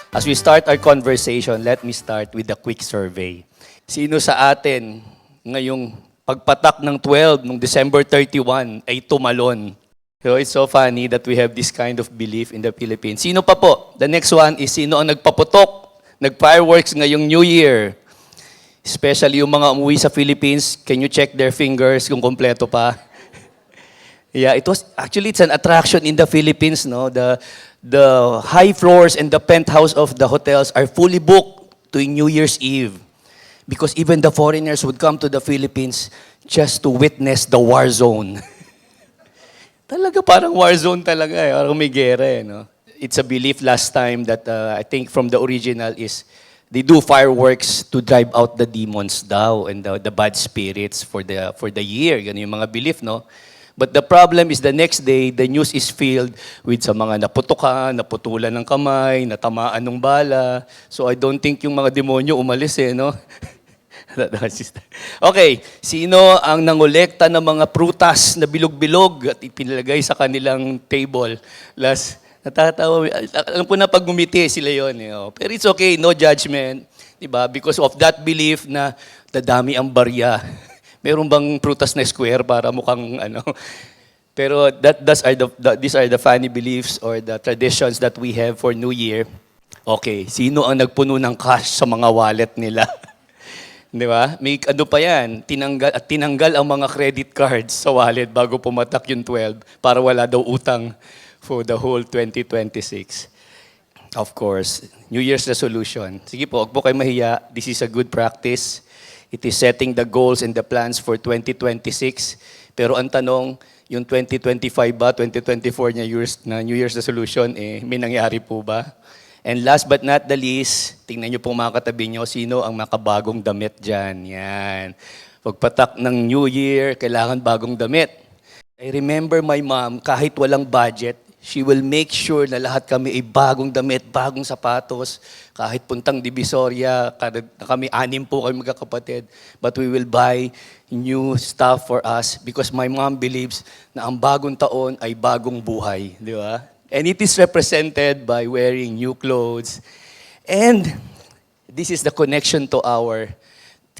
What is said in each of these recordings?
As we start our conversation, let me start with a quick survey. Sino sa atin ngayong pagpatak ng 12 noong December 31 ay tumalon? So it's so funny that we have this kind of belief in the Philippines. Sino pa po? The next one is sino ang nagpaputok, nag-fireworks ngayong New Year? Especially yung mga umuwi sa Philippines, can you check their fingers kung kompleto pa? Yeah, it's an attraction in the Philippines, no? The high floors and the penthouse of the hotels are fully booked to New Year's Eve. Because even the foreigners would come to the Philippines just to witness the war zone. Talaga parang war zone talaga eh, parang may gera eh, no? It's a belief last time that I think from the original is they do fireworks to drive out the demons daw and the bad spirits for the year. Ganun yung mga belief, no? But the problem is the next day, the news is filled with sa mga naputukan, naputulan ng kamay, natamaan ng bala. So I don't think yung mga demonyo umalis eh, no? Okay, sino ang nangolekta ng mga prutas na bilog-bilog at ipinalagay sa kanilang table? Natatawa. Alam ko na pag gumiti sila yon. Eh, oh. Pero it's okay, no judgment. Diba? Because of that belief na dadami ang barya. Meron bang prutas na square para mukhang ano? Pero these are the funny beliefs or the traditions that we have for New Year. Okay, sino ang nagpuno ng cash sa mga wallet nila? Di ba? May ano pa yan, tinanggal ang mga credit cards sa wallet bago pumatak yung 12 para wala daw utang for the whole 2026. Of course, New Year's resolution. Sige po, huwag po kayo mahiya. This is a good practice. It is setting the goals and the plans for 2026. Pero ang tanong, yung 2025 ba, 2024 New Year's resolution, may nangyari po ba? And last but not the least, tingnan nyo pong mga katabi nyo, sino ang makabagong damit dyan. Yan. Pagpatak ng New Year, kailangan bagong damit. I remember my mom, kahit walang budget, she will make sure na lahat kami ay bagong damit, bagong sapatos, kahit puntang Divisoria, kami 6 po kami magkakapatid, but we will buy new stuff for us because my mom believes na ang bagong taon ay bagong buhay. Di ba? And it is represented by wearing new clothes. And this is the connection to our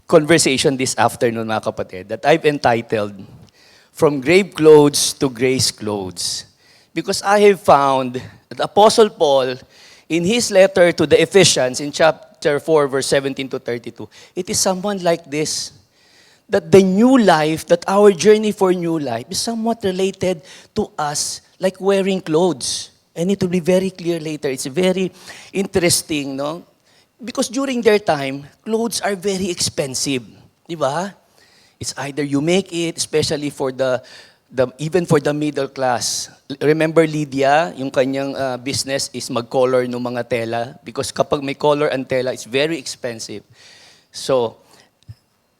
conversation this afternoon, mga kapatid, that I've entitled, From Grave Clothes to Grace Clothes. Because I have found that Apostle Paul, in his letter to the Ephesians, in chapter 4, verse 17 to 32, it is someone like this, that the new life, that our journey for new life is somewhat related to us like wearing clothes. And it will be very clear later. It's very interesting, no? Because during their time, clothes are very expensive. Di ba? It's either you make it, especially for even for the middle class. Remember Lydia, yung kanyang business is mag-color ng mga tela because kapag may color and tela, it's very expensive. So,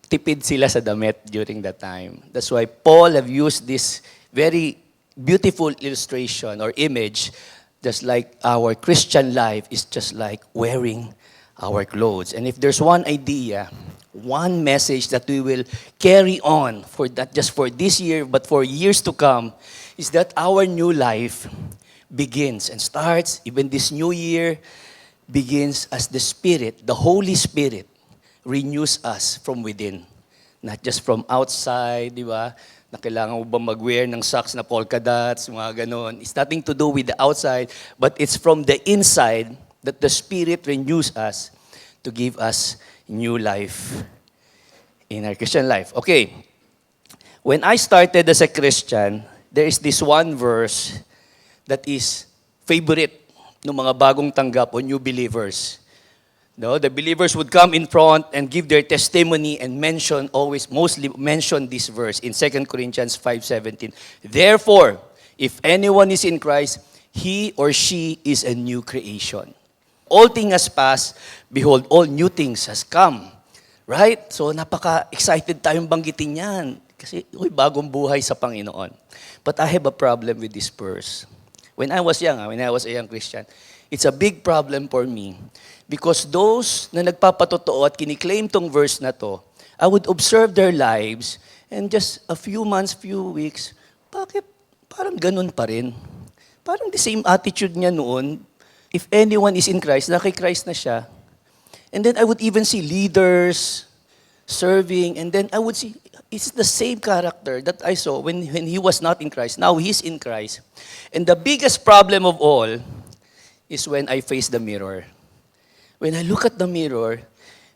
tipid sila sa damit during that time. That's why Paul have used this very beautiful illustration or image, just like our Christian life is just like wearing our clothes. And if there's one idea, one message that we will carry on for that just for this year, but for years to come, is that our new life begins and starts, even this new year, begins as the Spirit, the Holy Spirit, renews us from within. Not just from outside, di ba? Na kailangan mo ba mag-wear ng socks na polka dots, mga ganon. It's nothing to do with the outside, but it's from the inside that the Spirit renews us to give us new life in our Christian life. Okay, when I started as a Christian, there is this one verse that is favorite ng mga bagong tanggap o new believers. No, the believers would come in front and give their testimony and mostly mention this verse in 2 Corinthians 5:17. Therefore, if anyone is in Christ, he or she is a new creation. All things has passed, behold, all new things has come. Right? So napaka-excited tayong banggitin yan. Kasi, bagong buhay sa Panginoon. But I have a problem with this verse. When I was young, when I was a young Christian, it's a big problem for me. Because those na nagpapatotoo at kiniklaim tong verse na to, I would observe their lives and just a few months, few weeks, bakit parang ganun pa rin? Parang the same attitude niya noon, if anyone is in Christ, naki-Christ na siya. And then I would even see leaders serving, and then I would see, it's the same character that I saw when he was not in Christ. Now he's in Christ. And the biggest problem of all is when I face the mirror. When I look at the mirror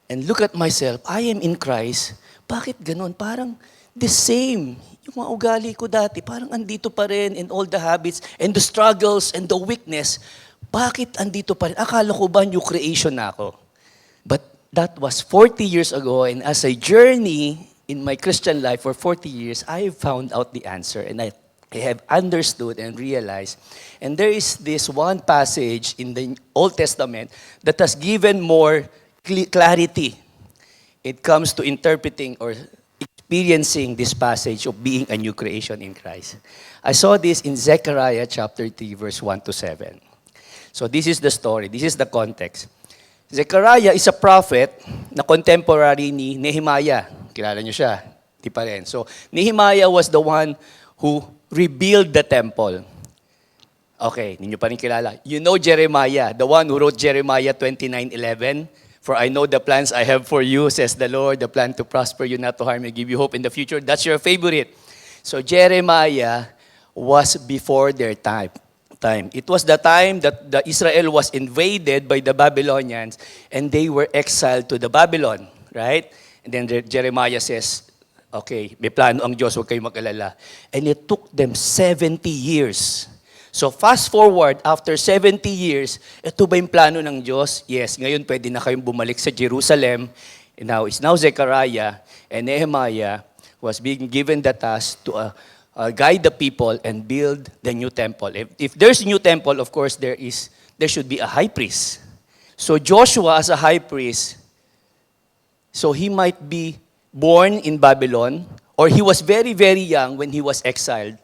and look at myself, I am in Christ. Bakit ganun? Parang the same. Yung mga ugali ko dati, parang andito pa rin, and all the habits and the struggles and the weakness, bakit andito pa rin? Akala ko ba new creation na ako? But that was 40 years ago, and as I journey in my Christian life for 40 years, I found out the answer, and I have understood and realized. And there is this one passage in the Old Testament that has given more clarity. It comes to interpreting or experiencing this passage of being a new creation in Christ. I saw this in Zechariah chapter 3, verse 1 to 7. So this is the story. This is the context. Zechariah is a prophet na contemporary ni Nehemiah. Kilala niyo siya? Di pa rin. So Nehemiah was the one who rebuilt the temple. Okay, ninyo pa rin kilala. You know Jeremiah, the one who wrote Jeremiah 29:11. For I know the plans I have for you, says the Lord, the plan to prosper you, not to harm you, give you hope in the future. That's your favorite. So Jeremiah was before their time. It was the time that the Israel was invaded by the Babylonians and they were exiled to the Babylon, right? And then Jeremiah says, okay, may plano ang Diyos, huwag kayong mag-alala. And it took them 70 years. So fast forward, after 70 years, ito ba yung plano ng Diyos? Yes, ngayon pwede na kayong bumalik sa Jerusalem. And now Zechariah and Nehemiah was being given the task to guide the people and build the new temple. If there's a new temple, of course, there should be a high priest. So Joshua as a high priest, so he might be born in Babylon, or he was very, very young when he was exiled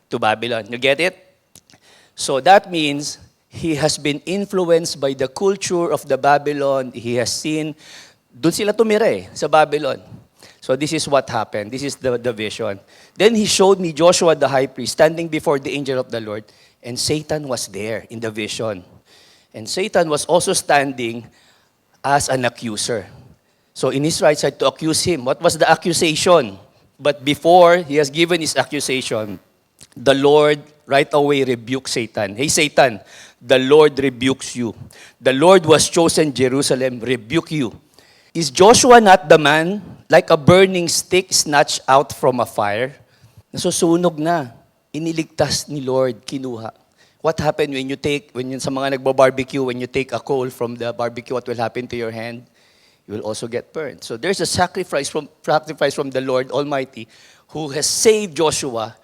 to Babylon. You get it? So that means he has been influenced by the culture of the Babylon. He has seen, doon sila tumira sa Babylon. So this is what happened. This is the vision. Then he showed me Joshua the high priest standing before the angel of the Lord, and Satan was there in the vision. And Satan was also standing as an accuser. So in his right side to accuse him. What was the accusation? But before he has given his accusation, the Lord right away rebuked Satan. Hey Satan, the Lord rebukes you. The Lord was chosen Jerusalem, rebuke you. Is Joshua not the man like a burning stick snatched out from a fire? Nasusunog na. Iniligtas ni Lord, kinuha. What happened when sa mga nagbo-barbecue, when you take a coal from the barbecue, what will happen to your hand? You will also get burned. So there's a sacrifice from the Lord Almighty who has saved Joshua,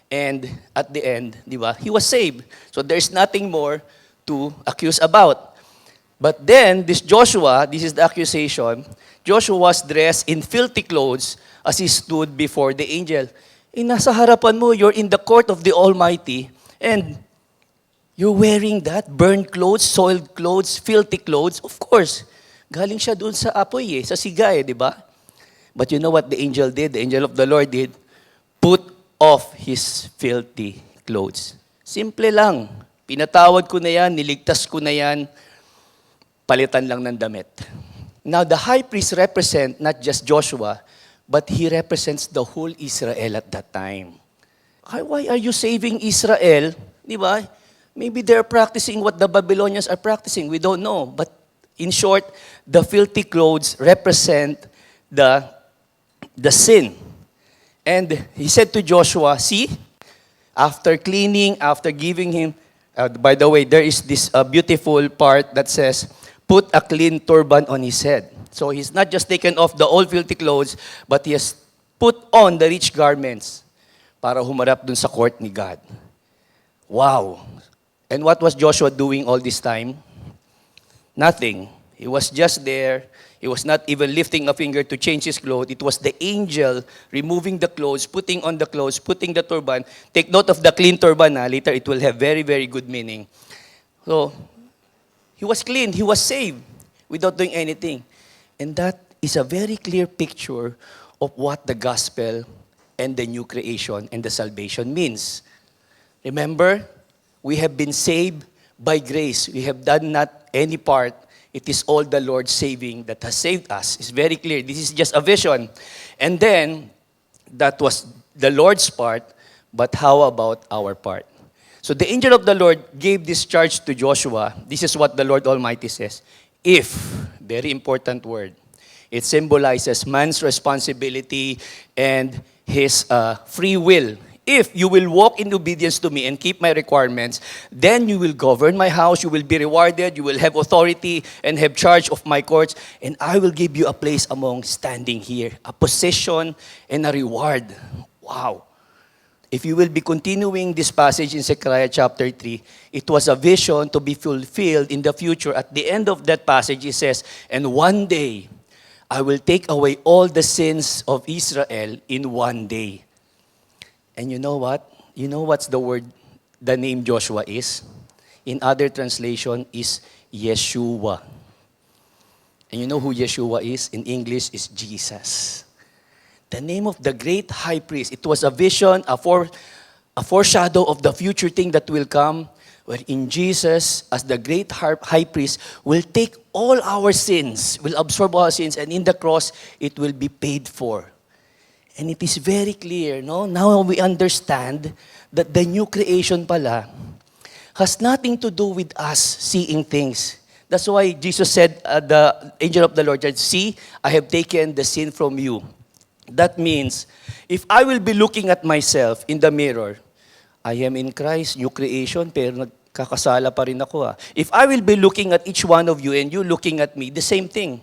and at the end, di ba, he was saved. So there's nothing more to accuse about. But then, this Joshua, this is the accusation, Joshua was dressed in filthy clothes as he stood before the angel. Nasa harapan mo, you're in the court of the Almighty, and you're wearing that, burned clothes, soiled clothes, filthy clothes. Of course, galing siya doon sa apoy sa siga di ba? But you know what the angel did? The angel of the Lord did? Put off his filthy clothes. Simple lang. Pinatawad ko na yan, niligtas ko na yan, palitan lang ng damit. Now, the high priest represent not just Joshua, but he represents the whole Israel at that time. Why are you saving Israel? Di ba? Maybe they're practicing what the Babylonians are practicing. We don't know. But in short, the filthy clothes represent the sin. And he said to Joshua, see, after cleaning, after giving him, by the way, there is this beautiful part that says, put a clean turban on his head. So he's not just taken off the old filthy clothes, but he has put on the rich garments para humarap dun sa court ni God. Wow! And what was Joshua doing all this time? Nothing. He was just there. He was not even lifting a finger to change his clothes. It was the angel removing the clothes, putting on the clothes, putting the turban. Take note of the clean turban. Later it will have very, very good meaning. So, he was clean. He was saved without doing anything. And that is a very clear picture of what the gospel and the new creation and the salvation means. Remember, we have been saved by grace. We have done not any part. It is all the Lord saving that has saved us. It's very clear. This is just a vision. And then, that was the Lord's part, but how about our part? So the angel of the Lord gave this charge to Joshua. This is what the Lord Almighty says. If, very important word, it symbolizes man's responsibility and his free will. If you will walk in obedience to me and keep my requirements, then you will govern my house, you will be rewarded, you will have authority and have charge of my courts, and I will give you a place among standing here, a position and a reward. Wow. If you will be continuing this passage in Zechariah chapter 3, it was a vision to be fulfilled in the future. At the end of that passage, it says, and one day, I will take away all the sins of Israel in one day. And you know what? You know what's the name Joshua is? In other translation is Yeshua. And you know who Yeshua is? In English is Jesus. The name of the great high priest. It was a vision, a foreshadow of the future thing that will come, wherein Jesus, as the great high priest, will take all our sins, will absorb all our sins, and in the cross, it will be paid for. And it is very clear, no? Now we understand that the new creation pala has nothing to do with us seeing things. That's why Jesus said, the angel of the Lord said, see, I have taken the sin from you. That means, if I will be looking at myself in the mirror, I am in Christ, new creation, pero nagkakasala pa rin ako. If I will be looking at each one of you and you looking at me, the same thing.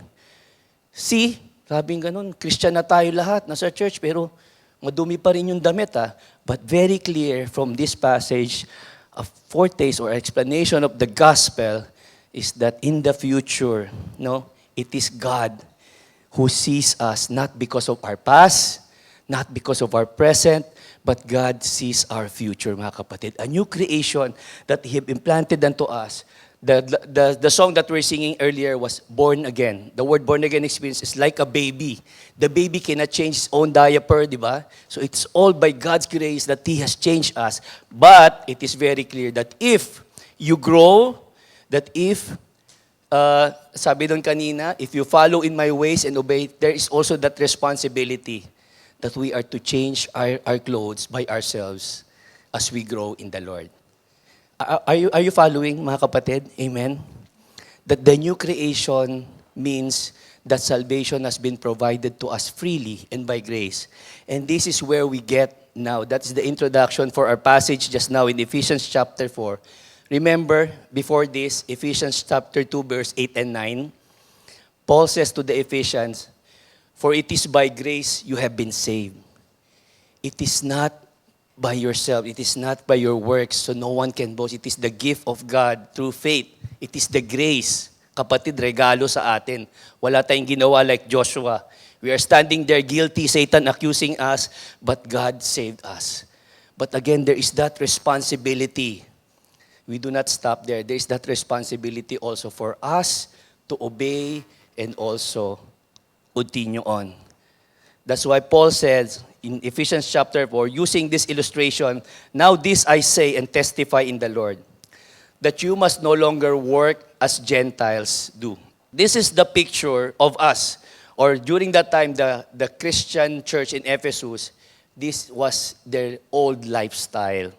See, sabing ganun, Christian na tayo lahat, nasa church, pero madumi pa rin yung damit. But very clear from this passage, a foretaste or explanation of the gospel is that in the future, no, it is God who sees us not because of our past, not because of our present, but God sees our future, mga kapatid. A new creation that He implanted unto us. The song that we're singing earlier was Born Again. The word born again experience is like a baby. The baby cannot change his own diaper, di ba? So it's all by God's grace that He has changed us. But it is very clear that if you grow, that if sabi doon kanina, if you follow in my ways and obey, there is also that responsibility that we are to change our clothes by ourselves as we grow in the Lord. Are you following, mga kapatid? Amen? That the new creation means that salvation has been provided to us freely and by grace. And this is where we get now. That is the introduction for our passage just now in Ephesians chapter 4. Remember, before this, Ephesians chapter 2, verse 8 and 9, Paul says to the Ephesians, for it is by grace you have been saved. It is not by yourself. It is not by your works, so no one can boast. It is the gift of God through faith. It is the grace. Kapatid, regalo sa atin. Wala tayong ginawa like Joshua. We are standing there guilty, Satan accusing us, but God saved us. But again, there is that responsibility. We do not stop there. There is that responsibility also for us to obey and also continue on. That's why Paul says in Ephesians chapter 4, using this illustration, now this I say and testify in the Lord, that you must no longer work as Gentiles do. This is the picture of us, or during that time, the Christian church in Ephesus, this was their old lifestyle.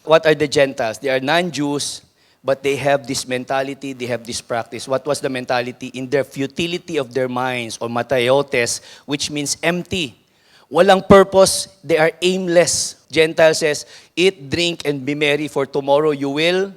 What are the Gentiles? They are non-Jews, but they have this mentality, they have this practice. What was the mentality? In their futility of their minds, or mataiotes, which means empty. Walang purpose, they are aimless. Gentile says, eat, drink, and be merry, for tomorrow you will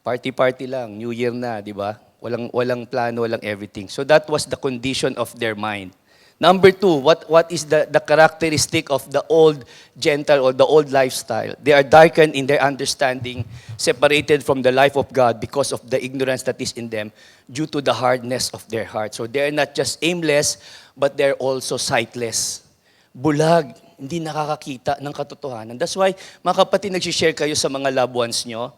party-party lang, New Year na, di ba? Walang plano, walang everything. So that was the condition of their mind. Number two, what is the characteristic of the old Gentile or the old lifestyle? They are darkened in their understanding, separated from the life of God because of the ignorance that is in them due to the hardness of their heart. So they are not just aimless, but they're also sightless. Bulag, hindi nakakakita ng katotohanan. That's why, mga kapatid, nagsishare kayo sa mga loved ones nyo.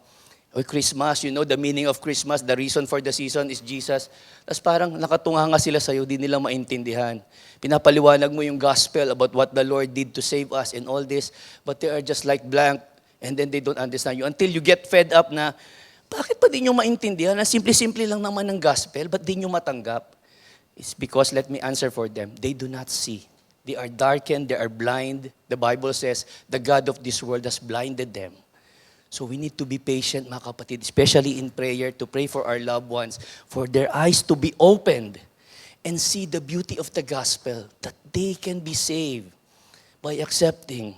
Oy, Christmas, you know, the meaning of Christmas, the reason for the season is Jesus. Tapos parang nakatunga nga sila sa'yo, di nila maintindihan. Pinapaliwanag mo yung gospel about what the Lord did to save us and all this, but they are just like blank. And then they don't understand you until you get fed up na, bakit pa di nyo maintindihan na simple-simple lang naman ng gospel, ba't di nyo matanggap? It's because, let me answer for them, they do not see. They are darkened, they are blind. The Bible says, the God of this world has blinded them. So we need to be patient, mga kapatid, especially in prayer, to pray for our loved ones, for their eyes to be opened and see the beauty of the gospel, that they can be saved by accepting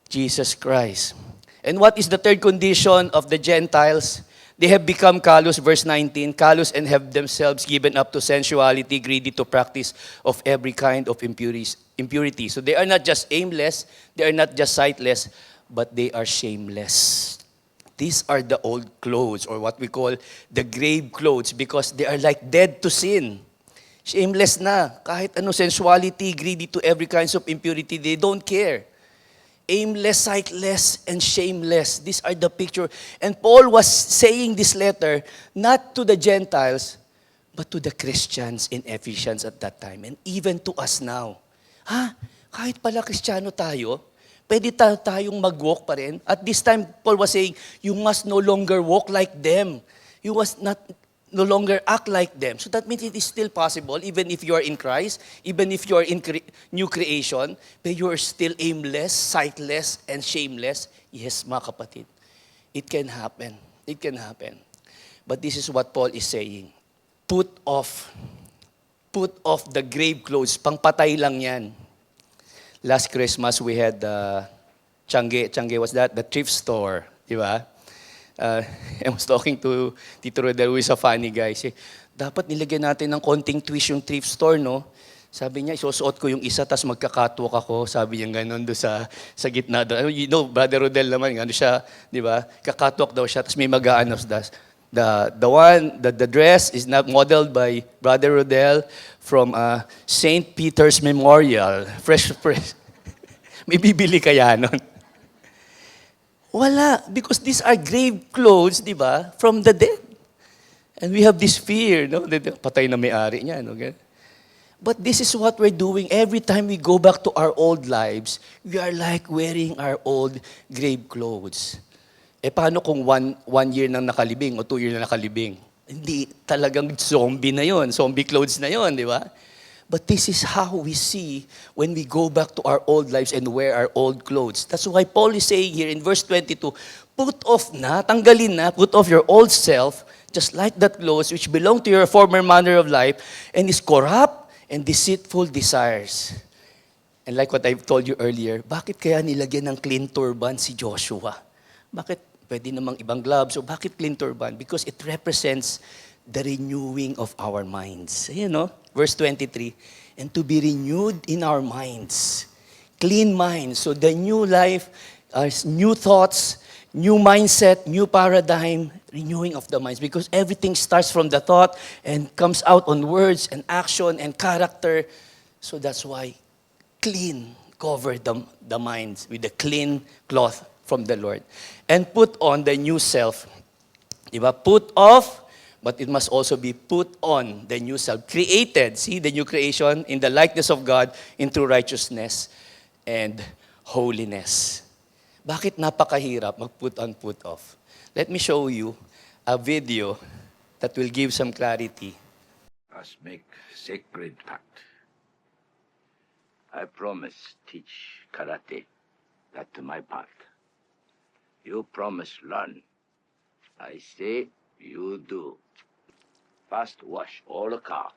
Jesus Christ. And what is the third condition of the Gentiles? They have become callous, verse 19, callous and have themselves given up to sensuality, greedy to practice of every kind of impurity. So they are not just aimless, they are not just sightless, but they are shameless. These are the old clothes, or what we call the grave clothes, because they are like dead to sin. Shameless na. Kahit ano, sensuality, greedy to every kind of impurity, they don't care. Aimless, sightless, and shameless. These are the picture. And Paul was saying this letter not to the Gentiles, but to the Christians in Ephesians at that time. And even to us now. Kahit pala Kristiyano tayo, pwede tayong mag-walk pa rin. At this time, Paul was saying, you must no longer walk like them. You must no longer act like them. So that means it is still possible, even if you are in Christ, even if you are in new creation, but you are still aimless, sightless, and shameless. Yes, mga kapatid. It can happen. It can happen. But this is what Paul is saying. Put off the grave clothes. Pangpatay lang yan. Last Christmas, we had Changi, what's that? The thrift store, di ba? I was talking to Tito Rodel, who is a funny guy. Say, dapat nilagyan natin ng konting twist yung thrift store, no? Sabi niya, isusuot ko yung isa, tas magkakatwalk ako. Sabi niya gano'n doon sa gitna doon. You know, Brother Rodel naman, ano siya, di ba? Kakatwalk daw siya, tas may mag-aanos. The dress is not modeled by Brother Rodel from St. Peter's Memorial. Fresh. May bibili kaya nun? Wala, because these are grave clothes, di ba, from the dead. And we have this fear, no? Patay na may-ari niya, no? But this is what we're doing. Every time we go back to our old lives, we are like wearing our old grave clothes. Paano kung one year nang nakalibing o 2 years na nakalibing? Hindi, talagang zombie na yon, zombie clothes na yon, di ba? But this is how we see when we go back to our old lives and wear our old clothes. That's why Paul is saying here in verse 22, put off na, tanggalin na, put off your old self, just like that clothes which belong to your former manner of life and is corrupt and deceitful desires. And like what I told you earlier, bakit kaya nilagyan ng clean turban si Joshua? Bakit pwede namang ibang gloves? O bakit clean turban? Because it represents the renewing of our minds. You know, verse 23, and to be renewed in our minds. Clean minds. So the new life, new thoughts, new mindset, new paradigm, renewing of the minds. Because everything starts from the thought and comes out on words and action and character. So that's why clean, cover the minds with the clean cloth from the Lord. And put on the new self. Diba? Put off, but it must also be put on the new self. Created, see, the new creation in the likeness of God in true righteousness and holiness. Bakit napakahirap mag-put on, put off? Let me show you a video that will give some clarity. Us make sacred pact. I promise teach karate. That to my path. You promise learn. I say you do. First wash all the car,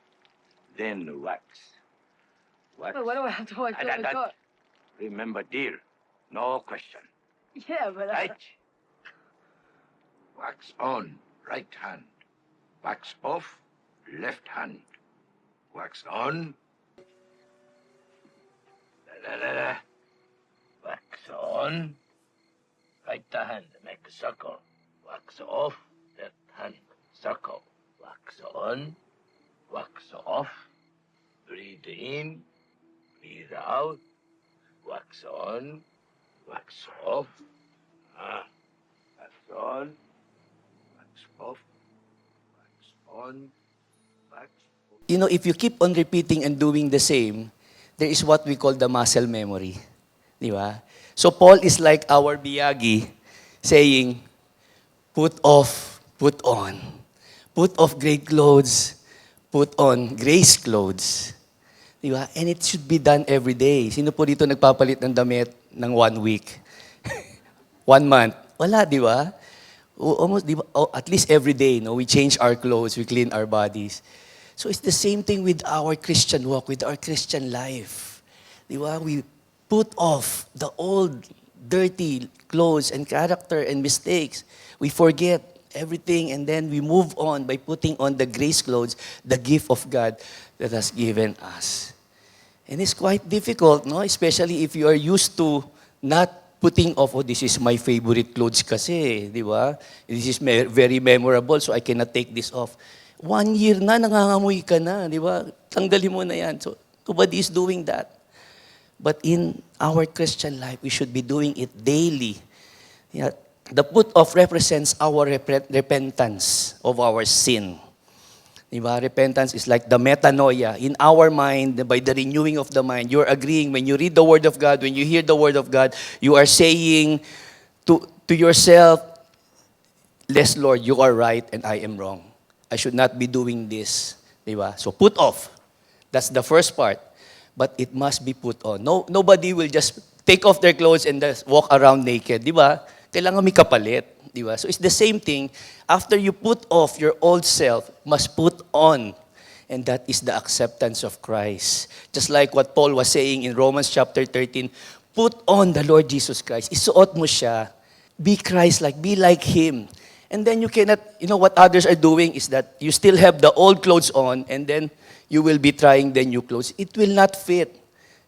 then wax. Wax. But what do I have to watch all the car? Remember, dear, no question. Yeah, but Right? Wax on, right hand. Wax off, left hand. Wax on. La, la, la, la. Wax on. Right hand, make a circle. Wax off, left hand, circle. Wax on, wax off. Breathe in, breathe out. Wax on, wax off. Wax on, wax off. Wax on, wax off. You know, if you keep on repeating and doing the same, there is what we call the muscle memory. Di ba? So Paul is like our biyagi saying, put off, put on. Put off great clothes, put on grace clothes. Di ba? And it should be done every day. Sino po dito nagpapalit ng damit ng 1 week? 1 month? Wala, di ba? Almost, di ba? At least every day, no? We change our clothes, we clean our bodies. So it's the same thing with our Christian walk, with our Christian life. Di ba? We put off the old, dirty clothes and character and mistakes. We forget everything and then we move on by putting on the grace clothes, the gift of God that has given us. And it's quite difficult, no? Especially if you are used to not putting off, oh, this is my favorite clothes kasi, di ba? This is very memorable, so I cannot take this off. 1 year na, nangangamoy ka na, di ba? Tanggalin mo na yan. So, nobody is doing that. But in our Christian life, we should be doing it daily. Yeah. The put off represents our repentance of our sin. Diba? Repentance is like the metanoia. In our mind, by the renewing of the mind, you're agreeing when you read the Word of God, when you hear the Word of God, you are saying to yourself, "Yes, Lord, you are right and I am wrong. I should not be doing this." Diba? So put off. That's the first part. But it must be put on. Nobody will just take off their clothes and just walk around naked. Diba? Kailangan may kapalit. Diba? So it's the same thing. After you put off your old self, must put on. And that is the acceptance of Christ. Just like what Paul was saying in Romans chapter 13, put on the Lord Jesus Christ. Isuot mo siya. Be Christ-like. Be like Him. And then you cannot, what others are doing is that you still have the old clothes on and then you will be trying the new clothes. It will not fit.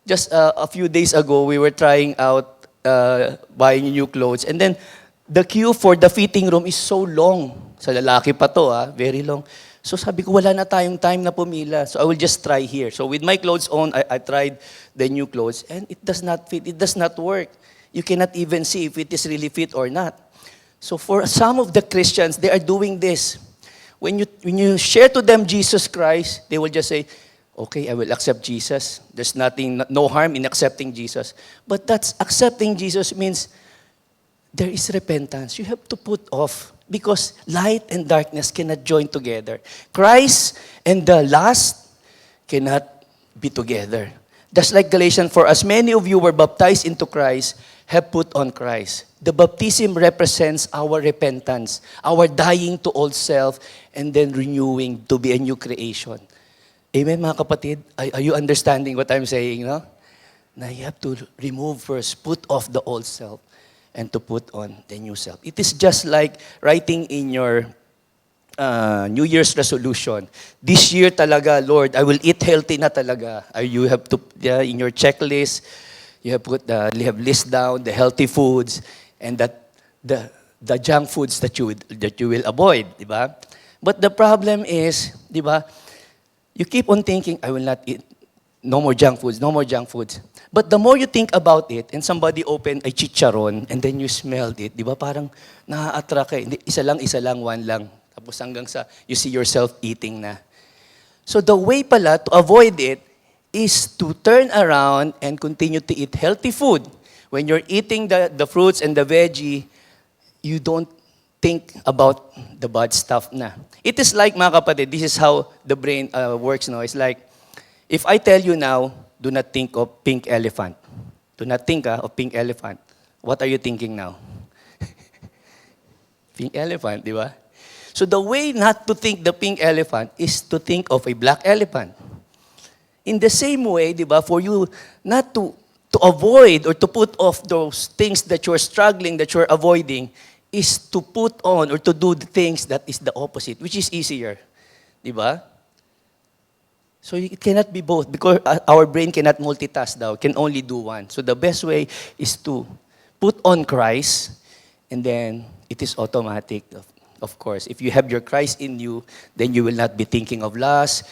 Just a few days ago, we were trying out buying new clothes. And then the queue for the fitting room is so long. Sa lalaki pa to, very long. So sabi ko, wala na tayong time na pumila. So I will just try here. So with my clothes on, I tried the new clothes and it does not fit. It does not work. You cannot even see if it is really fit or not. So for some of the Christians, they are doing this. When you share to them Jesus Christ, they will just say, okay, I will accept Jesus. There's no harm in accepting Jesus. But that's accepting Jesus means there is repentance. You have to put off because light and darkness cannot join together. Christ and the lust cannot be together. Just like Galatians, for as many of you were baptized into Christ, have put on Christ. The baptism represents our repentance, our dying to old self, and then renewing to be a new creation. Amen, mga kapatid? Are you understanding what I'm saying? No? Now you have to remove first, put off the old self, and to put on the new self. It is just like writing in your New Year's resolution. This year talaga, Lord, I will eat healthy na talaga. You have to, in your checklist, you have list down the healthy foods and that the junk foods that you will avoid, di ba? But the problem is, di ba? You keep on thinking, I will not eat no more junk foods, no more junk foods. But the more you think about it, and somebody opened a chicharon, and then you smelled it, di ba? Parang na-attract ka. Isa lang, one lang. Tapos hanggang sa you see yourself eating na. So the way pala to avoid it is to turn around and continue to eat healthy food. When you're eating the fruits and the veggie, you don't think about the bad stuff na. It is like, mga kapatid, this is how the brain works now. It's like, if I tell you now, do not think of pink elephant. Do not think of pink elephant. What are you thinking now? Pink elephant, di ba? So the way not to think the pink elephant is to think of a black elephant. In the same way, di ba, for you not to avoid or to put off those things that you're struggling, that you're avoiding, is to put on or to do the things that is the opposite, which is easier. Di ba? So it cannot be both because our brain cannot multitask daw, can only do one. So the best way is to put on Christ and then it is automatic. Of course, if you have your Christ in you, then you will not be thinking of lust.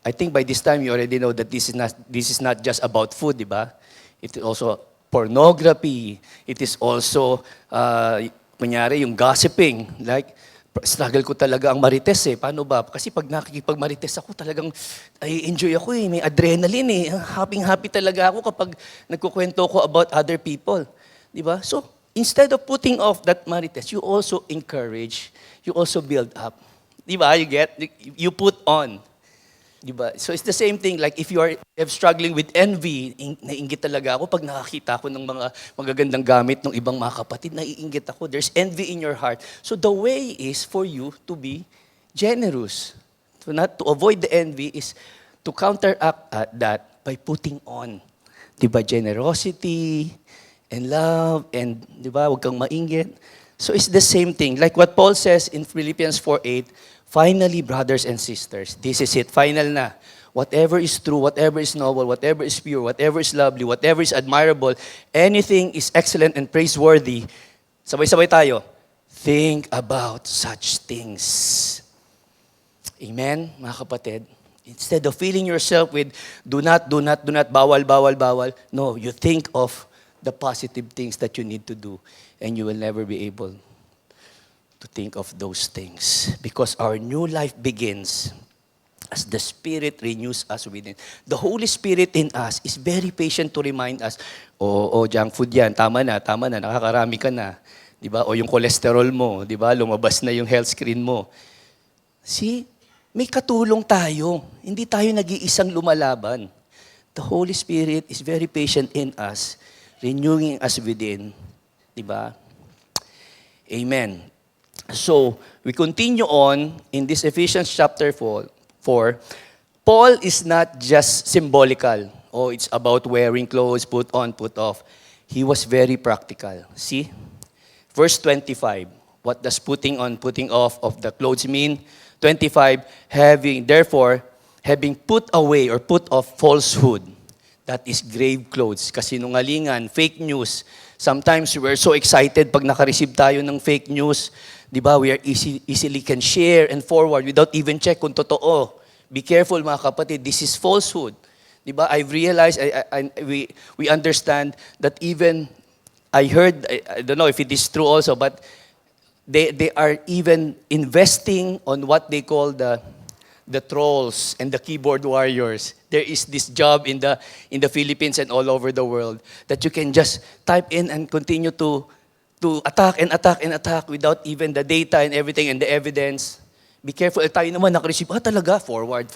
I think by this time you already know that this is not just about food, di ba? It is also pornography. It is also, kunyari, yung gossiping. Like, struggle ko talaga ang marites eh. Paano ba? Kasi pag nakikipag-marites ako, talagang ay enjoy ako eh. May adrenaline eh. Happy-happy talaga ako kapag nagkukwento ko about other people. Di ba? So, instead of putting off that marites, you also encourage, you also build up. Di ba? You get? You put on. Diba? So it's the same thing, like if if struggling with envy, naiinggit talaga ako pag nakakita ko ng mga magagandang gamit ng ibang mga kapatid, naiinggit ako. There's envy in your heart. So the way is for you to be generous. To avoid the envy is to counteract that by putting on. Diba? Generosity and love and diba? Huwag kang mainggit. So it's the same thing. Like what Paul says in Philippians 4:8, finally, brothers and sisters, this is it. Final na. Whatever is true, whatever is noble, whatever is pure, whatever is lovely, whatever is admirable, anything is excellent and praiseworthy. Sabay-sabay tayo. Think about such things. Amen, mga kapatid? Instead of filling yourself with do not, bawal, bawal. No, you think of the positive things that you need to do and you will never be able to think of those things. Because our new life begins as the Spirit renews us within. The Holy Spirit in us is very patient to remind us, junk food yan, tama na, nakakarami ka na. Diba? O yung cholesterol mo, diba? Lumabas na yung health screen mo. See, may katulong tayo. Hindi tayo nag-iisang lumalaban. The Holy Spirit is very patient in us, renewing us within. Diba? Amen. So, we continue on in this Ephesians chapter 4. Paul is not just symbolical. Oh, it's about wearing clothes, put on, put off. He was very practical. See? Verse 25. What does putting on, putting off of the clothes mean? 25, having put away or put off falsehood. That is grave clothes. Kasinungalingan, fake news. Sometimes we're so excited pag nakareceive tayo ng fake news. Di ba? We are easily can share and forward without even check kung totoo. Be careful mga kapatid. This is falsehood. Di ba? I've realized, we understand that even, I heard, I don't know if it is true also, but they are even investing on what they call the trolls and the keyboard warriors. There is this job in the Philippines and all over the world that you can just type in and continue to attack and attack and attack without even the data and everything and the evidence. Be careful. Tayo naman nakareceive, talaga? Forward.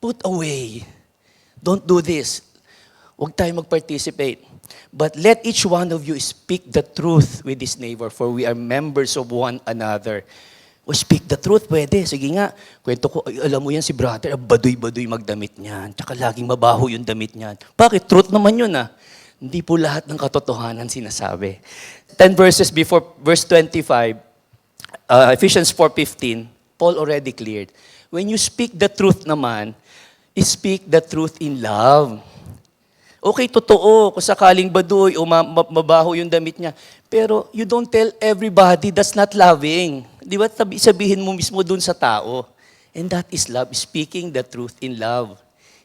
Put away. Don't do this. Huwag tayo mag-participate. But let each one of you speak the truth with his neighbor, for we are members of one another. O speak the truth, pwede. Sige nga, kwento ko, alam mo yan si brother, baduy-baduy magdamit niyan. Tsaka laging mabaho yung damit niyan. Bakit? Truth naman yun Hindi po lahat ng katotohanan sinasabi. 10 verses before verse 25, Ephesians 4:15, Paul already cleared. When you speak the truth naman, speak the truth in love. Okay, totoo, kung sakaling baduy o mabaho yung damit niya. Pero you don't tell everybody, that's not loving. Di ba? Sabihin mo mismo dun sa tao. And that is love, speaking the truth in love.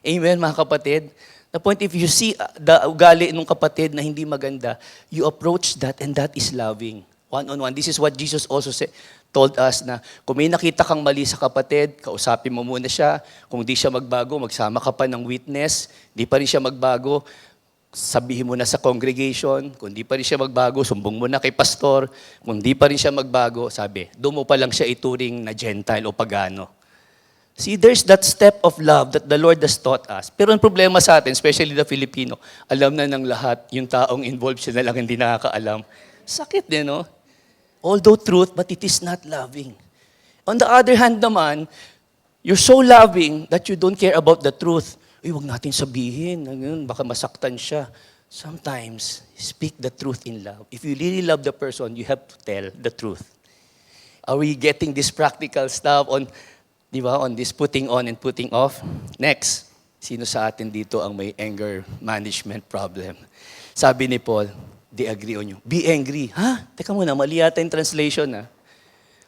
Amen, mga kapatid? The point, if you see the ugali ng kapatid na hindi maganda, you approach that and that is loving. One-on-one. This is what Jesus also told us na kung may nakita kang mali sa kapatid, kausapin mo muna siya. Kung di siya magbago, magsama ka pa ng witness. Di pa rin siya magbago, sabihin mo na sa congregation. Kung di pa rin siya magbago, sumbong mo na kay pastor. Kung di pa rin siya magbago, sabi, doon mo pa lang siya ituring na Gentile o pagano. See, there's that step of love that the Lord has taught us. Pero ang problema sa atin, especially the Filipino, alam na ng lahat, yung taong involved siya na lang hindi nakakaalam. Sakit din, no? Although truth, but it is not loving. On the other hand naman, you're so loving that you don't care about the truth. Huwag natin sabihin, baka masaktan siya. Sometimes, speak the truth in love. If you really love the person, you have to tell the truth. Are we getting this practical stuff on, di ba, on this putting on and putting off? Next, sino sa atin dito ang may anger management problem? Sabi ni Paul, they agree on you. Be angry. Teka muna, mali yata yung translation.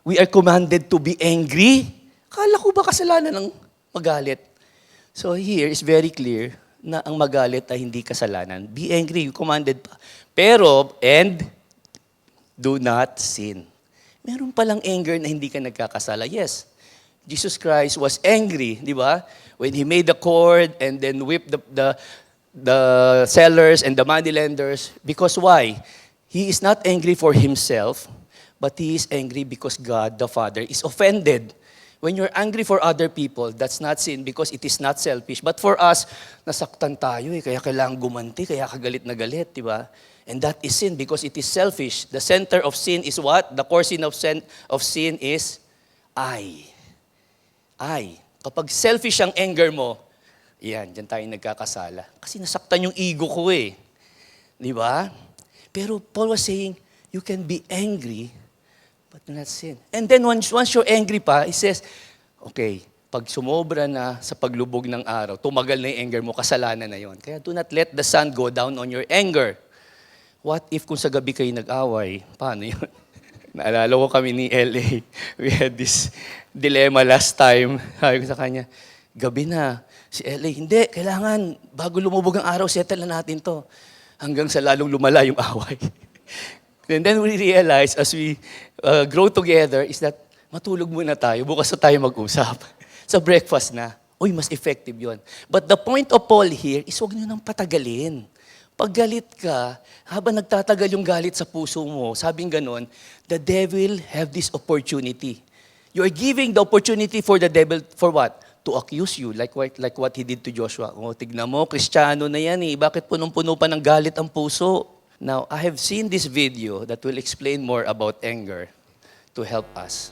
We are commanded to be angry. Kala ko ba kasalanan ng magalit? So here is very clear na ang magalit ay hindi kasalanan. Be angry, you commanded pa. Pero, and do not sin. Meron palang anger na hindi ka nagkakasala. Yes, Jesus Christ was angry, di ba? When He made the cord and then whipped the sellers and the moneylenders. Because why? He is not angry for Himself, but He is angry because God, the Father, is offended. When you're angry for other people, that's not sin because it is not selfish. But for us, nasaktan tayo kaya kailangan gumanti, kaya kagalit na galit, di ba? And that is sin because it is selfish. The center of sin is what? The core sin of sin is I. Kapag selfish ang anger mo, yan, dyan tayo nagkakasala. Kasi nasaktan yung ego ko eh. Di ba? Pero Paul was saying, you can be angry, but not sin. And then once you're angry pa, he says, okay, pag sumobra na sa paglubog ng araw, tumagal na yung anger mo, kasalanan na yon. Kaya do not let the sun go down on your anger. What if kung sa gabi kayo nag-away? Paano yun? Naalala ko kami ni LA. We had this dilemma last time. Sabi ko sa kanya, gabi na. Si LA, hindi, kailangan, bago lumubog ang araw, settle na natin to. Hanggang sa lalong lumala yung away. And then we realize as we grow together is that matulog muna tayo, bukas na tayo mag-usap. Sa breakfast na, uy, mas effective yon. But the point of Paul here is huwag nyo nang patagalin. Pag galit ka, habang nagtatagal yung galit sa puso mo, sabing ganon, the devil have this opportunity. You are giving the opportunity for the devil for what? To accuse you, like what he did to Joshua. O, tignan mo, Kristiyano na yan eh. Bakit punong-puno pa ng galit ang puso? Now, I have seen this video that will explain more about anger to help us.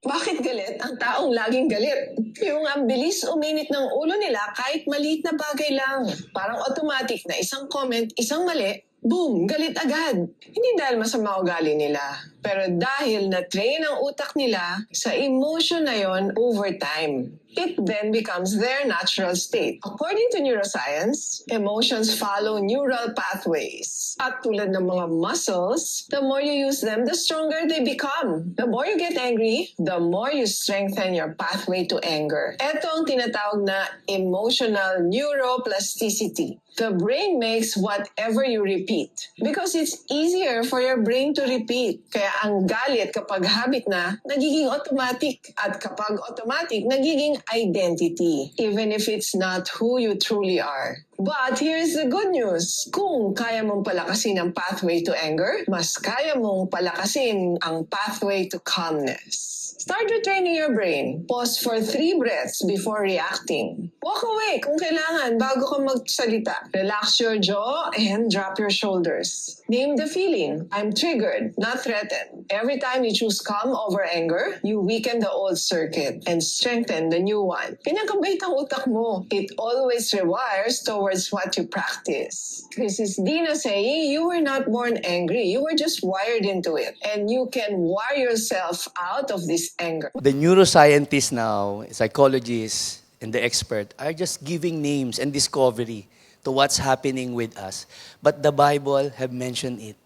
Bakit galit ang taong laging galit? Yung ang bilis uminit ng ulo nila kahit maliit na bagay lang. Parang automatic na isang comment, isang mali, boom, galit agad. Hindi dahil masama ugali nila, pero dahil na-train ang utak nila sa emotion na yon over time. It then becomes their natural state. According to neuroscience, emotions follow neural pathways. At tulad ng mga muscles, the more you use them, the stronger they become. The more you get angry, the more you strengthen your pathway to anger. Ito ang tinatawag na emotional neuroplasticity. The brain makes whatever you repeat because it's easier for your brain to repeat. Kaya ang galit kapag habit na, nagiging automatic. At kapag automatic, nagiging identity, even if it's not who you truly are. But here's the good news. Kung kaya mong palakasin ang pathway to anger, mas kaya mong palakasin ang pathway to calmness. Start retraining your brain. Pause for 3 breaths before reacting. Walk away kung kailangan bago ka magsalita. Relax your jaw and drop your shoulders. Name the feeling. I'm triggered, not threatened. Every time you choose calm over anger, you weaken the old circuit and strengthen the new one. Pinagkabait ang utak mo. It always rewires towards what you practice. This is Dina saying, you were not born angry. You were just wired into it. And you can wire yourself out of this anger. The neuroscientists now, psychologists, and the expert are just giving names and discovery to what's happening with us. But the Bible have mentioned it.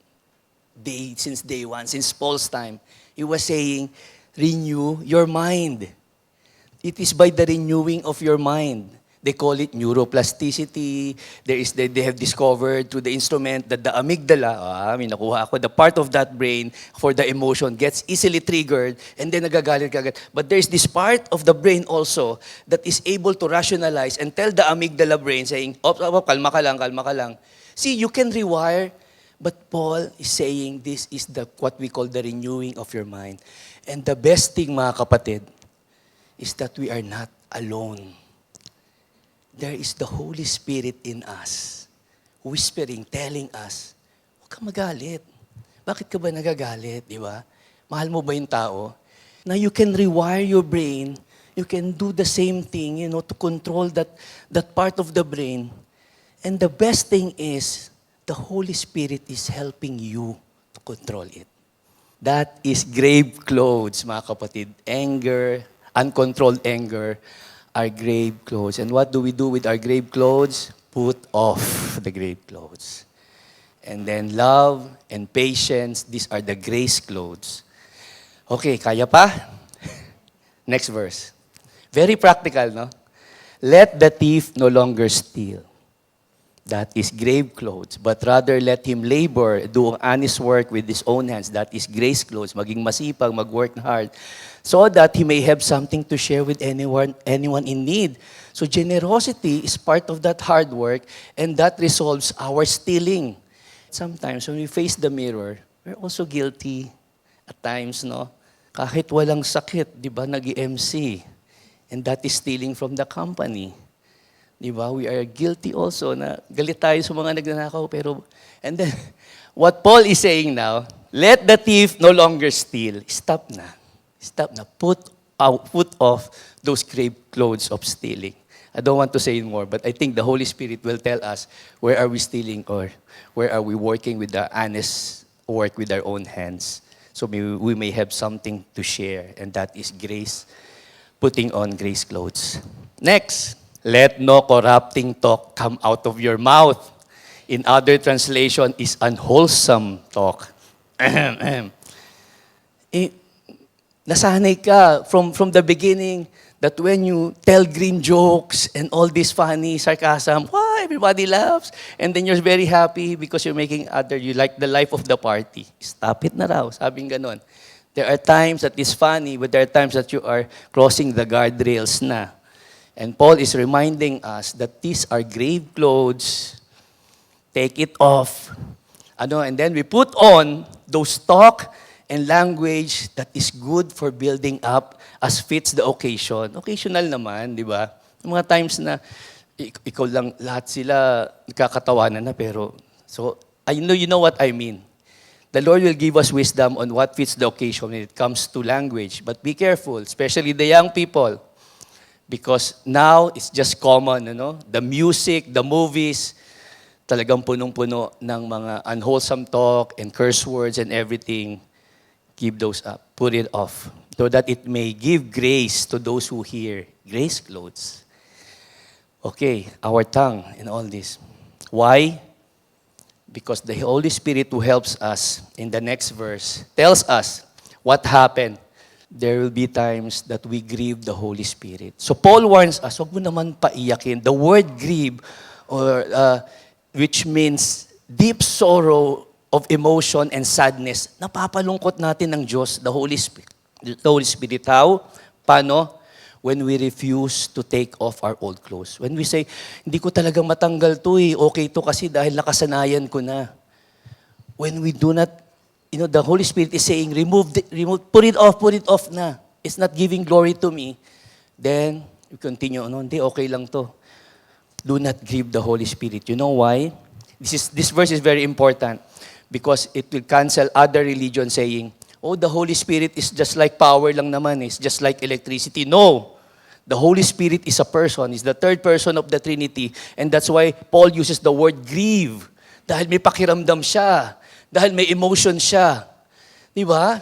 Since day one, since Paul's time, he was saying, renew your mind. It is by the renewing of your mind. They call it neuroplasticity. They have discovered through the instrument that the amygdala, may nakuha ako, the part of that brain for the emotion gets easily triggered and then nagagalit ka agad. But there's this part of the brain also that is able to rationalize and tell the amygdala brain saying, kalma ka lang. See, you can rewire, but Paul is saying this is what we call the renewing of your mind. And the best thing, mga kapatid, is that we are not alone. There is the Holy Spirit in us, whispering, telling us, huwag ka magalit. Bakit ka ba nagagalit, di ba? Mahal mo ba yung tao? Now you can rewire your brain. You can do the same thing, to control that part of the brain. And the best thing is, the Holy Spirit is helping you to control it. That is grave clothes, mga kapatid. Anger, uncontrolled anger, are grave clothes. And what do we do with our grave clothes? Put off the grave clothes. And then love and patience, these are the grace clothes. Okay, kaya pa? Next verse. Very practical, no? Let the thief no longer steal. That is grave clothes. But rather let him labor, do ang honest work with his own hands. That is grace clothes. Maging masipag, mag-work hard. So that he may have something to share with anyone in need. So generosity is part of that hard work, and that resolves our stealing. Sometimes when we face the mirror, we're also guilty at times, no? Kahit walang sakit, di ba, nag-MC. And that is stealing from the company. Di ba? We are guilty also na galit tayo sa mga nagnanakaw. Pero, and then, what Paul is saying now, let the thief no longer steal. Stop na. Stop na. Put off those grave clothes of stealing. I don't want to say more, but I think the Holy Spirit will tell us where are we stealing or where are we working with the honest work with our own hands. So we may have something to share, and that is grace, putting on grace clothes. Next. Let no corrupting talk come out of your mouth. In other translation is unwholesome talk. Nasanay ka from the beginning that when you tell green jokes and all this funny sarcasm, why everybody laughs, and then you're very happy because you're making you like the life of the party. Stop it na raw, sabing ganon. There are times that it's funny, but there are times that you are crossing the guardrails na. And Paul is reminding us that these are grave clothes. Take it off. And then we put on those talk and language that is good for building up as fits the occasion. Occasional naman, di ba? Mga times na ikaw lang, lahat sila nagkakatawanan na, pero, so, you know what I mean. The Lord will give us wisdom on what fits the occasion when it comes to language. But be careful, especially the young people. Because now, it's just common, The music, the movies, talagang punong-puno ng mga unwholesome talk and curse words and everything. Keep those up. Put it off. So that it may give grace to those who hear. Grace clothes. Okay, our tongue in all this. Why? Because the Holy Spirit who helps us in the next verse tells us what happened. There will be times that we grieve the Holy Spirit. So Paul warns us, huwag mo naman paiyakin. The word grieve, which means deep sorrow of emotion and sadness, napapalungkot natin ng Diyos, the Holy Spirit. The Holy Spirit, how? Paano? When we refuse to take off our old clothes. When we say, hindi ko talaga matanggal to okay to kasi dahil nakasanayan ko na. When we do not, the Holy Spirit is saying, remove, put it off na. It's not giving glory to me. Then, you continue, hindi, okay lang to. Do not grieve the Holy Spirit. You know why? This verse is very important because it will cancel other religions saying, the Holy Spirit is just like power lang naman, it's just like electricity. No. The Holy Spirit is a person, is the third person of the Trinity, and that's why Paul uses the word grieve. Dahil may pakiramdam siya. Dahil may emotion siya. Di ba?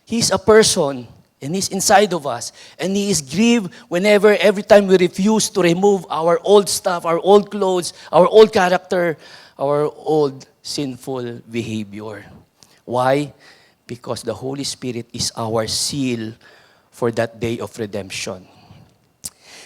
He's a person, and He's inside of us. And He is grieved every time we refuse to remove our old stuff, our old clothes, our old character, our old sinful behavior. Why? Because the Holy Spirit is our seal for that day of redemption.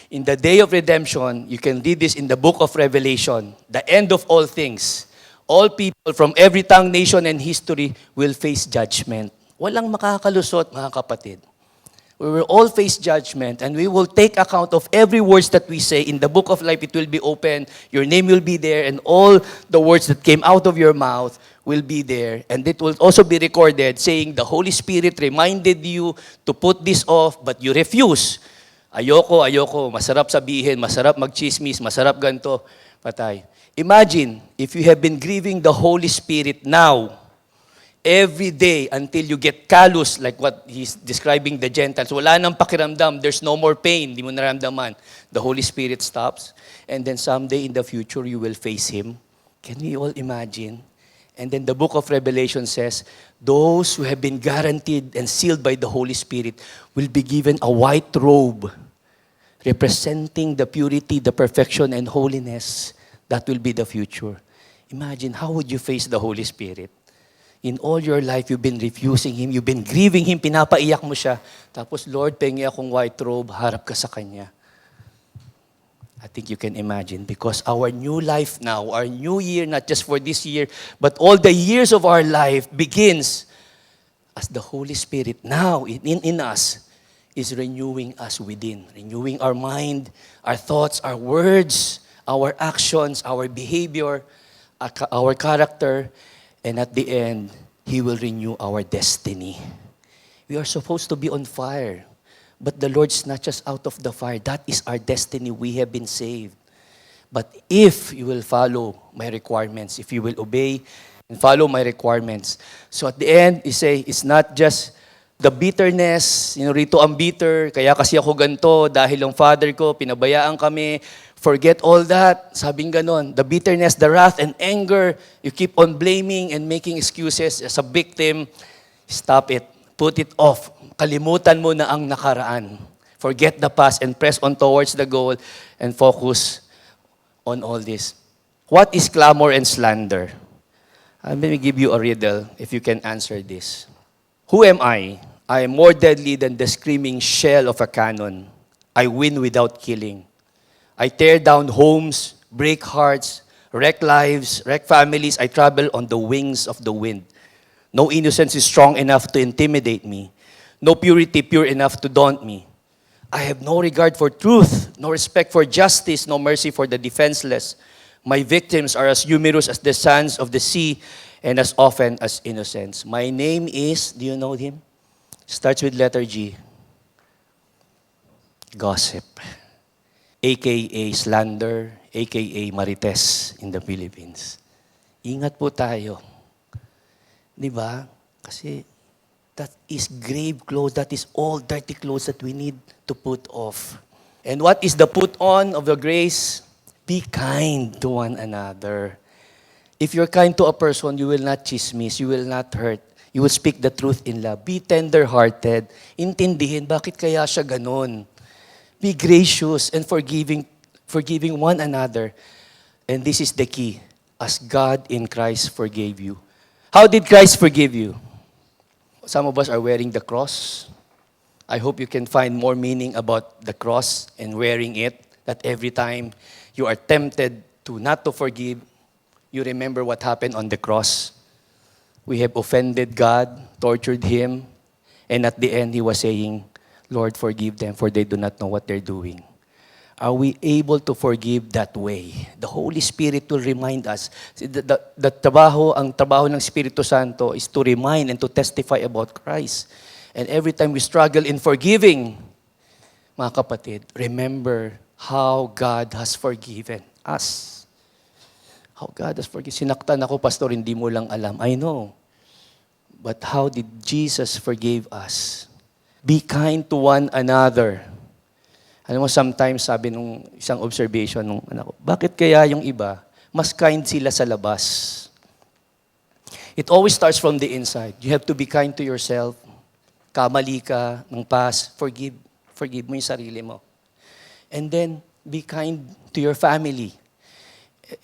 In the day of redemption, you can read this in the book of Revelation, the end of all things. All people from every tongue, nation, and history will face judgment. Walang makakalusot, mga kapatid. We will all face judgment, and we will take account of every words that we say. In the book of life, it will be open. Your name will be there, and all the words that came out of your mouth will be there. And it will also be recorded, saying, the Holy Spirit reminded you to put this off, but you refuse. Ayoko, masarap sabihin, masarap magchismis, masarap ganito, patay. Imagine if you have been grieving the Holy Spirit now, every day until you get callous, like what he's describing the Gentiles. Wala nang pakiramdam, there's no more pain, di mo naramdaman. The Holy Spirit stops, and then someday in the future you will face Him. Can we all imagine? And then the book of Revelation says, those who have been guaranteed and sealed by the Holy Spirit will be given a white robe representing the purity, the perfection, and holiness. That will be the future. Imagine, how would you face the Holy Spirit? In all your life, you've been refusing Him, you've been grieving Him, pinapaiyak mo siya. Tapos, Lord, pengi akong white robe, harap ka sa Kanya. I think you can imagine, because our new life now, our new year, not just for this year, but all the years of our life begins as the Holy Spirit now in us is renewing us within, renewing our mind, our thoughts, our words, our actions, our behavior, our character, and at the end, He will renew our destiny. We are supposed to be on fire, but the Lord snatched us out of the fire. That is our destiny. We have been saved. But if you will follow my requirements, if you will obey and follow my requirements. So at the end, you say, it's not just the bitterness, rito ang bitter, kaya kasi ako ganito, dahil ang father ko, pinabayaan kami. Forget all that. Sabing ganon. The bitterness, the wrath, and anger, you keep on blaming and making excuses as a victim. Stop it. Put it off. Kalimutan mo na ang nakaraan. Forget the past and press on towards the goal and focus on all this. What is clamor and slander? Let me give you a riddle if you can answer this. Who am I? I am more deadly than the screaming shell of a cannon. I win without killing. I tear down homes, break hearts, wreck lives, wreck families. I travel on the wings of the wind. No innocence is strong enough to intimidate me. No purity pure enough to daunt me. I have no regard for truth, no respect for justice, no mercy for the defenseless. My victims are as numerous as the sands of the sea and as often as innocents. My name is, do you know him? Starts with letter G. Gossip. AKA slander, AKA marites in the Philippines. Ingat po tayo. Di ba? Kasi that is grave clothes, that is all dirty clothes that we need to put off. And what is the put on of the grace? Be kind to one another. If you're kind to a person, you will not chismis, you will not hurt. You will speak the truth in love. Be tender-hearted. Intindihin, bakit kaya siya ganun? Be gracious and forgiving one another. And this is the key. As God in Christ forgave you. How did Christ forgive you? Some of us are wearing the cross. I hope you can find more meaning about the cross and wearing it. That every time you are tempted to not to forgive, you remember what happened on the cross. We have offended God, tortured Him, and at the end He was saying, Lord, forgive them, for they do not know what they're doing. Are we able to forgive that way? The Holy Spirit will remind us. Ang trabaho ng Espiritu Santo is to remind and to testify about Christ. And every time we struggle in forgiving, mga kapatid, remember how God has forgiven us. How God has forgiven. Sinaktan ako, pastor, hindi mo lang alam. I know. But how did Jesus forgive us? Be kind to one another. Alam mo, sometimes sabi nung isang observation nung anak ko, bakit kaya yung iba, mas kind sila sa labas? It always starts from the inside. You have to be kind to yourself. Kamali ka ng past, forgive mo yung sarili mo. And then, be kind to your family.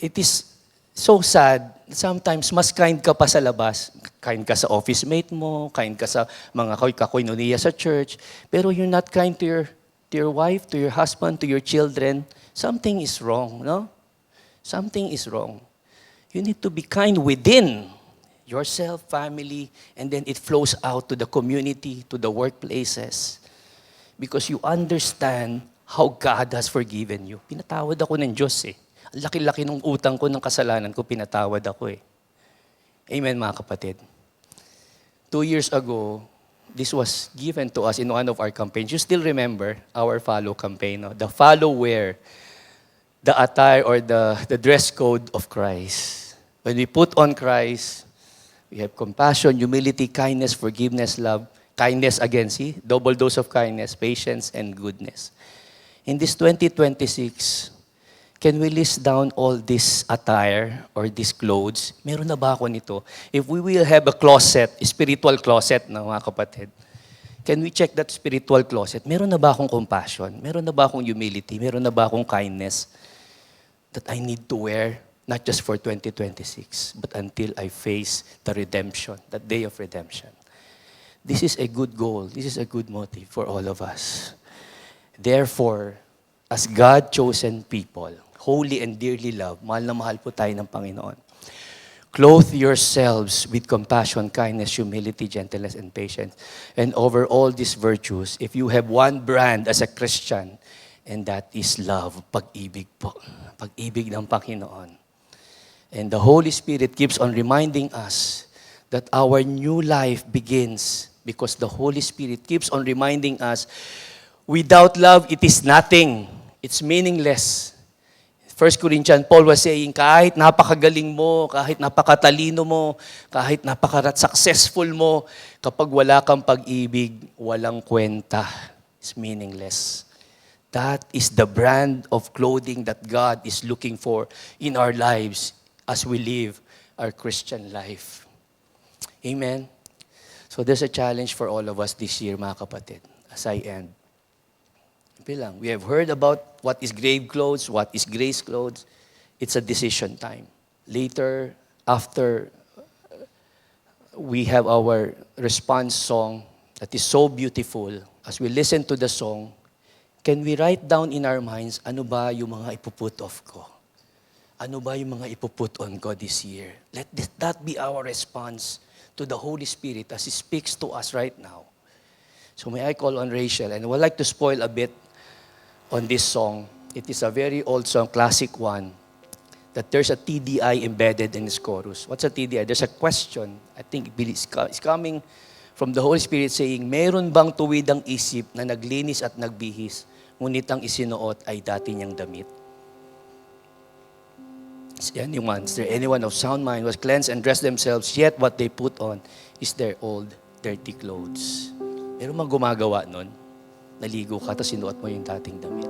It is so sad, sometimes mas kind ka pa sa labas. Kind ka sa office mate mo, kind ka sa mga kakoynoniya sa church, pero you're not kind to your wife, to your husband, to your children. Something is wrong, no? Something is wrong. You need to be kind within yourself, family, and then it flows out to the community, to the workplaces. Because you understand how God has forgiven you. Pinatawad ako ng Diyos eh. Ang laki-laki ng utang ko, ng kasalanan ko, pinatawad ako eh. Amen, mga kapatid. 2 years ago, this was given to us in one of our campaigns. You still remember our Follow campaign, no? The Follow wear, the attire or the dress code of Christ. When we put on Christ, we have compassion, humility, kindness, forgiveness, love. Kindness again, see? Double dose of kindness, patience, and goodness. In this 2026, can we list down all this attire or these clothes? Meron na ba ako nito? If we will have a closet, spiritual closet na mga kapatid, can we check that spiritual closet? Meron na ba akong compassion? Meron na ba akong humility? Meron na ba akong kindness that I need to wear, not just for 2026, but until I face the redemption, the day of redemption? This is a good goal. This is a good motive for all of us. Therefore, as God-chosen people, holy and dearly loved, mahal na mahal po tayo ng Panginoon. Clothe yourselves with compassion, kindness, humility, gentleness, and patience. And over all these virtues, if you have one brand as a Christian, and that is love, pag-ibig po. Pag-ibig ng Panginoon. And the Holy Spirit keeps on reminding us that our new life begins because the Holy Spirit keeps on reminding us, without love, it is nothing. It's meaningless. 1 Corinthians, Paul was saying, kahit napakagaling mo, kahit napakatalino mo, kahit napaka-successful mo, kapag wala kang pag-ibig, walang kwenta. It's meaningless. That is the brand of clothing that God is looking for in our lives as we live our Christian life. Amen? So there's a challenge for all of us this year, mga kapatid, as I end. We have heard about what is grave clothes, what is grace clothes. It's a decision time. Later, after we have our response song that is so beautiful, as we listen to the song, can we write down in our minds, ano ba yung mga ipuput off ko? Ano ba yung mga ipuput on ko this year? Let that be our response to the Holy Spirit as He speaks to us right now. So may I call on Rachel, and I would like to spoil a bit on this song. It is a very old song, classic one, that there's a TDI embedded in this chorus. What's a TDI? There's a question, I think it's coming from the Holy Spirit saying, meron bang tuwid ang isip na naglinis at nagbihis, ngunit ang isinuot ay dati niyang damit? Is there anyone of sound mind was cleansed and dressed themselves, yet what they put on is their old, dirty clothes? Meron bang gumagawa nun? Naligo ka, tapos sinuot mo yung dating damit.